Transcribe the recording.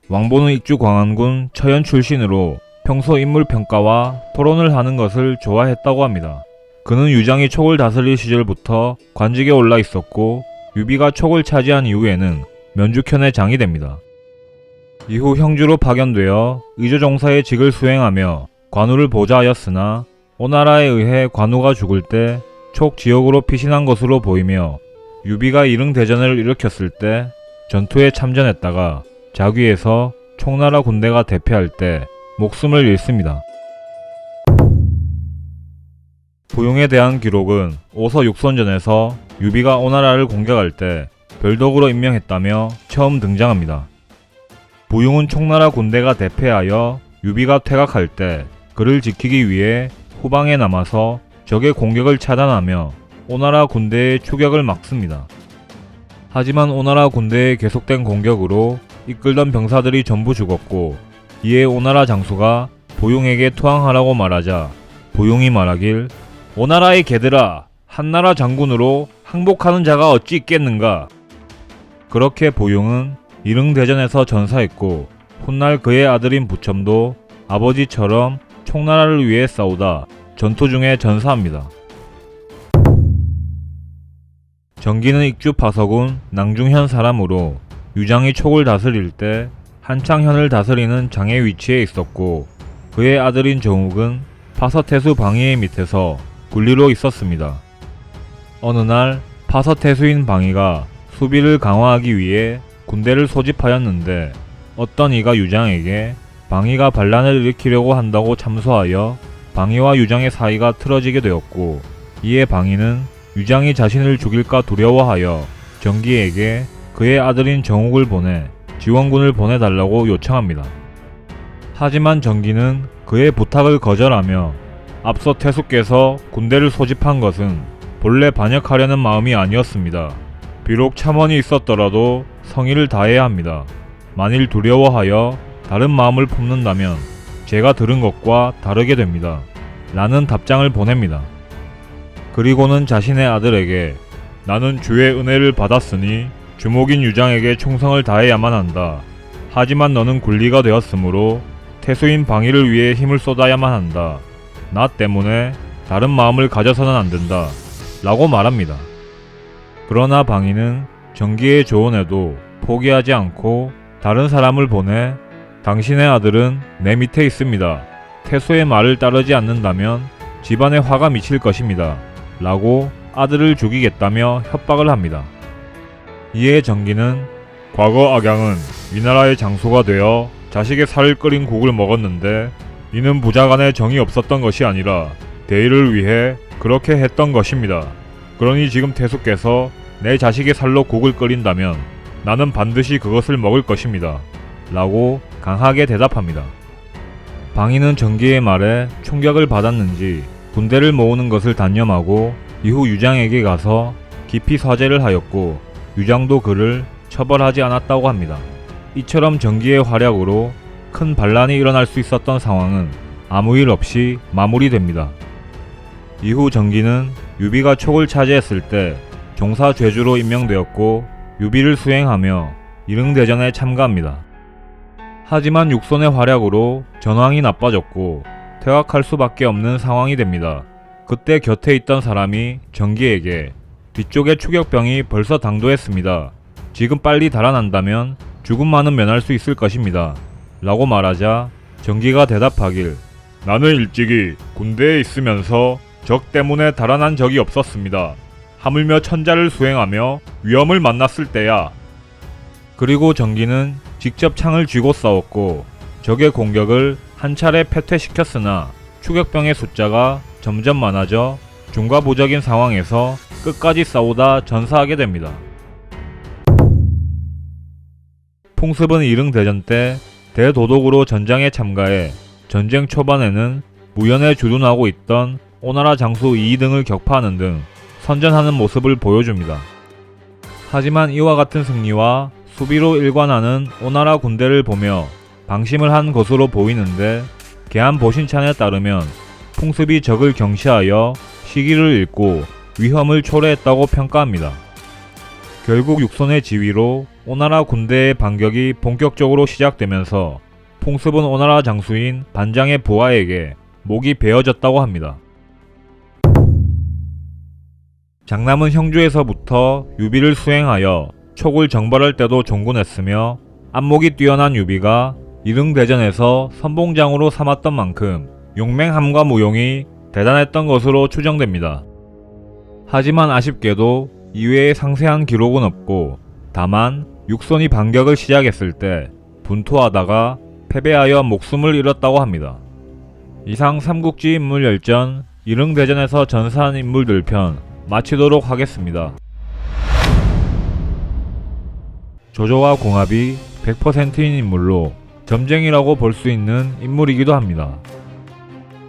왕보는 익주 광안군 처연 출신으로 평소 인물 평가와 토론을 하는 것을 좋아했다고 합니다. 그는 유장이 촉을 다스릴 시절부터 관직에 올라 있었고 유비가 촉을 차지한 이후에는 면주현의 장이 됩니다. 이후 형주로 파견되어 의조종사의 직을 수행하며 관우를 보좌하였으나 오나라에 의해 관우가 죽을 때 촉 지역으로 피신한 것으로 보이며 유비가 이릉대전을 일으켰을 때 전투에 참전했다가 자귀에서 촉나라 군대가 대패할 때 목숨을 잃습니다. 부용에 대한 기록은 오서 육선전에서 유비가 오나라를 공격할 때 별독으로 임명했다며 처음 등장합니다. 부용은 촉나라 군대가 대패하여 유비가 퇴각할 때 그를 지키기 위해 후방에 남아서 적의 공격을 차단하며 오나라 군대의 추격을 막습니다. 하지만 오나라 군대의 계속된 공격으로 이끌던 병사들이 전부 죽었고 이에 오나라 장수가 부용에게 투항하라고 말하자 부용이 말하길 오나라의 개들아, 한나라 장군으로 항복하는 자가 어찌 있겠는가. 그렇게 부용은 이릉대전에서 전사했고 훗날 그의 아들인 부첨도 아버지처럼 촉나라를 위해 싸우다 전투 중에 전사합니다. 정기는 익주 파서군 낭중현 사람으로 유장이 촉을 다스릴 때 한창 현을 다스리는 장의 위치에 있었고 그의 아들인 정욱은 파서태수 방위의 밑에서 군리로 있었습니다. 어느 날 파서태수인 방위가 수비를 강화하기 위해 군대를 소집하였는데 어떤 이가 유장에게 방위가 반란을 일으키려고 한다고 참소하여 방위와 유장의 사이가 틀어지게 되었고 이에 방위는 유장이 자신을 죽일까 두려워하여 정기에게 그의 아들인 정욱을 보내 지원군을 보내달라고 요청합니다. 하지만 정기는 그의 부탁을 거절하며 앞서 태수께서 군대를 소집한 것은 본래 반역하려는 마음이 아니었습니다. 비록 참원이 있었더라도 성의를 다해야 합니다. 만일 두려워하여 다른 마음을 품는다면 제가 들은 것과 다르게 됩니다. 라는 답장을 보냅니다. 그리고는 자신의 아들에게 나는 주의 은혜를 받았으니 주목인 유장에게 충성을 다해야만 한다. 하지만 너는 군리가 되었으므로 태수인 방위를 위해 힘을 쏟아야만 한다. 나 때문에 다른 마음을 가져서는 안 된다. 라고 말합니다. 그러나 방위는 정기의 조언에도 포기하지 않고 다른 사람을 보내 당신의 아들은 내 밑에 있습니다. 태수의 말을 따르지 않는다면 집안에 화가 미칠 것입니다. 라고 아들을 죽이겠다며 협박을 합니다. 이에 정기는 과거 악양은 위나라의 장수가 되어 자식의 살을 끓인 국을 먹었는데 이는 부자간에 정이 없었던 것이 아니라 대의를 위해 그렇게 했던 것입니다. 그러니 지금 태수께서 내 자식의 살로 국을 끓인다면 나는 반드시 그것을 먹을 것입니다. 라고 강하게 대답합니다. 방위는 정기의 말에 충격을 받았는지 군대를 모으는 것을 단념하고 이후 유장에게 가서 깊이 사죄를 하였고 유장도 그를 처벌하지 않았다고 합니다. 이처럼 정기의 활약으로 큰 반란이 일어날 수 있었던 상황은 아무 일 없이 마무리됩니다. 이후 정기는 유비가 촉을 차지했을 때 종사 죄주로 임명되었고 유비를 수행하며 이릉대전에 참가합니다. 하지만 육손의 활약으로 전황이 나빠졌고 퇴각할 수밖에 없는 상황이 됩니다. 그때 곁에 있던 사람이 정기에게 뒤쪽에 추격병이 벌써 당도했습니다. 지금 빨리 달아난다면 죽음만은 면할 수 있을 것입니다. 라고 말하자 정기가 대답하길 나는 일찍이 군대에 있으면서 적 때문에 달아난 적이 없었습니다. 하물며 천자를 수행하며 위험을 만났을 때야. 그리고 정기는 직접 창을 쥐고 싸웠고 적의 공격을 한 차례 패퇴시켰으나 추격병의 숫자가 점점 많아져 중과부적인 상황에서 끝까지 싸우다 전사하게 됩니다. 풍습은 이릉대전 때 대도독으로 전장에 참가해 전쟁 초반에는 무연에 주둔하고 있던 오나라 장수 이이 등을 격파하는 등 선전하는 모습을 보여줍니다. 하지만 이와 같은 승리와 수비로 일관하는 오나라 군대를 보며 방심을 한 것으로 보이는데 계한보신찬에 따르면 풍습이 적을 경시하여 시기를 잃고 위험을 초래했다고 평가합니다. 결국 육손의 지위로 오나라 군대의 반격이 본격적으로 시작되면서 풍습은 오나라 장수인 반장의 부하에게 목이 베어졌다고 합니다. 장남은 형주에서부터 유비를 수행하여 촉을 정벌할 때도 종군했으며 안목이 뛰어난 유비가 이릉대전에서 선봉장으로 삼았던 만큼 용맹함과 무용이 대단했던 것으로 추정됩니다. 하지만 아쉽게도 이외에 상세한 기록은 없고 다만 육손이 반격을 시작했을 때 분투하다가 패배하여 목숨을 잃었다고 합니다. 이상 삼국지 인물 열전 이릉대전에서 전사한 인물들 편 마치도록 하겠습니다. 조조와 공합이 100%인 인물로 점쟁이라고 볼 수 있는 인물이기도 합니다.